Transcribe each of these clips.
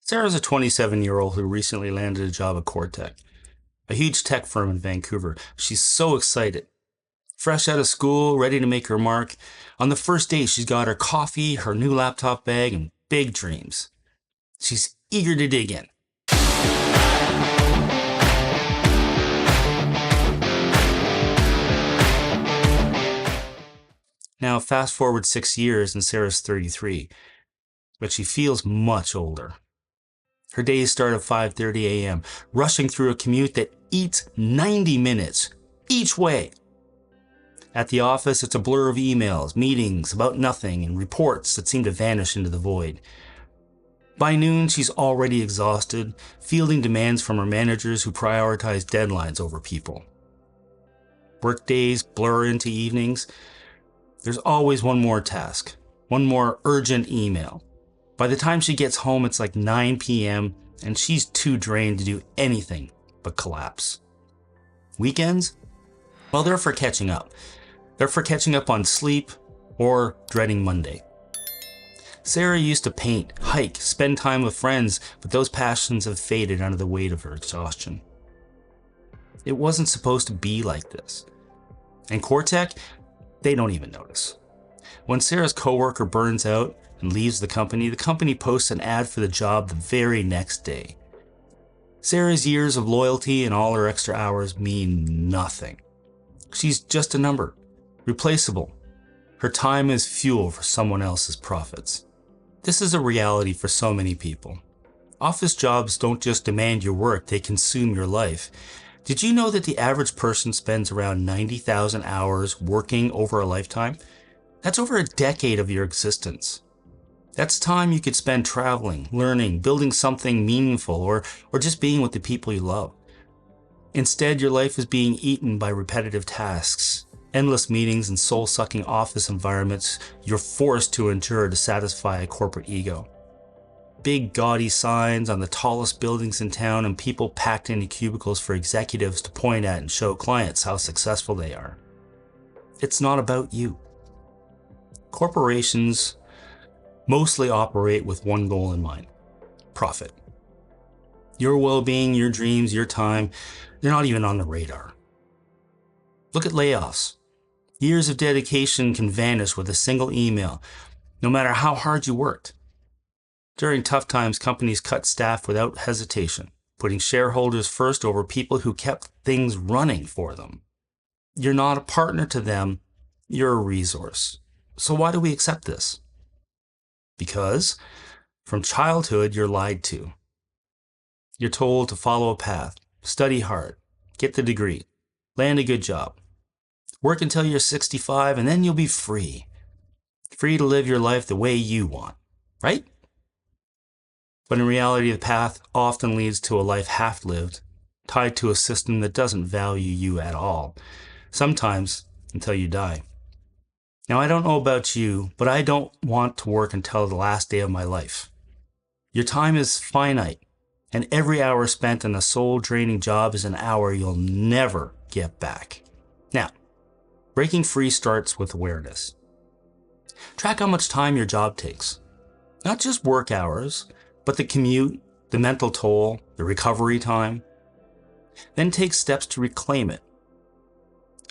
Sarah's a 27-year-old who recently landed a job at Cortec, a huge tech firm in Vancouver. She's so excited. Fresh out of school, ready to make her mark. On the first day, she's got her coffee, her new laptop bag, and big dreams. She's eager to dig in. Now, fast forward 6 years and Sarah's 33, but she feels much older. Her days start at 5:30 a.m., rushing through a commute that eats 90 minutes each way. At the office, it's a blur of emails, meetings about nothing, and reports that seem to vanish into the void. By noon, she's already exhausted, fielding demands from her managers who prioritize deadlines over people. Workdays blur into evenings. There's always one more task, one more urgent email. By the time she gets home, it's like 9 p.m., and she's too drained to do anything but collapse. Weekends? Well, they're for catching up. They're for catching up on sleep or dreading Monday. Sarah used to paint, hike, spend time with friends, but those passions have faded under the weight of her exhaustion. It wasn't supposed to be like this. And Cortec, they don't even notice. When Sarah's coworker burns out and leaves the company posts an ad for the job the very next day. Sarah's years of loyalty and all her extra hours mean nothing. She's just a number, replaceable. Her time is fuel for someone else's profits. This is a reality for so many people. Office jobs don't just demand your work, they consume your life. Did you know that the average person spends around 90,000 hours working over a lifetime? That's over a decade of your existence. That's time you could spend traveling, learning, building something meaningful, or just being with the people you love. Instead, your life is being eaten by repetitive tasks, endless meetings, and soul-sucking office environments you're forced to endure to satisfy a corporate ego. Big gaudy signs on the tallest buildings in town and people packed into cubicles for executives to point at and show clients how successful they are. It's not about you. Corporations mostly operate with one goal in mind: profit. Your well-being, your dreams, your time, they're not even on the radar. Look at layoffs. Years of dedication can vanish with a single email, no matter how hard you worked. During tough times, companies cut staff without hesitation, putting shareholders first over people who kept things running for them. You're not a partner to them, you're a resource. So why do we accept this? Because from childhood, you're lied to. You're told to follow a path, study hard, get the degree, land a good job, work until you're 65, and then you'll be free. Free to live your life the way you want, right? But in reality, the path often leads to a life half-lived, tied to a system that doesn't value you at all, sometimes until you die. Now, I don't know about you, but I don't want to work until the last day of my life. Your time is finite, and every hour spent in a soul-draining job is an hour you'll never get back. Now, breaking free starts with awareness. Track how much time your job takes. Not just work hours, but the commute, the mental toll, the recovery time. Then take steps to reclaim it.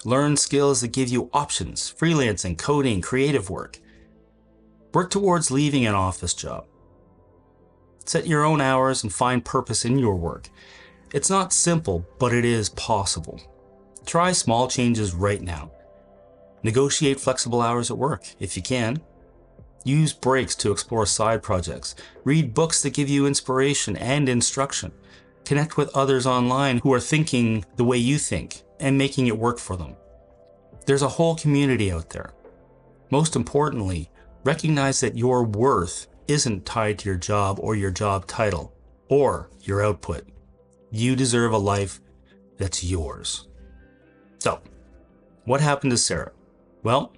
Learn skills that give you options: freelancing, coding, creative work. Work towards leaving an office job. Set your own hours and find purpose in your work. It's not simple, but it is possible. Try small changes right now. Negotiate flexible hours at work, if you can. Use breaks to explore side projects. Read books that give you inspiration and instruction. Connect with others online who are thinking the way you think and making it work for them. There's a whole community out there. Most importantly, recognize that your worth isn't tied to your job or your job title or your output. You deserve a life that's yours. So, what happened to Sarah? Well,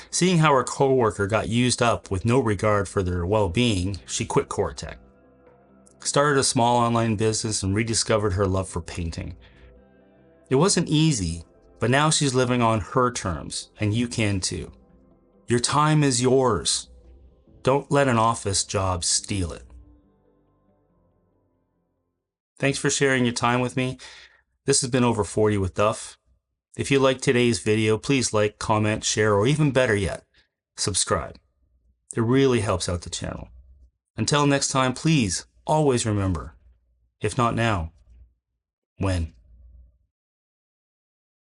seeing how her coworker got used up with no regard for their well-being, she quit Cortec. Started a small online business and rediscovered her love for painting. It wasn't easy, but now she's living on her terms, and you can too. Your time is yours. Don't let an office job steal it. Thanks for sharing your time with me. This has been Over 40 with Duff. If you liked today's video, please like, comment, share, or even better yet, subscribe. It really helps out the channel. Until next time, please always remember, if not now, when?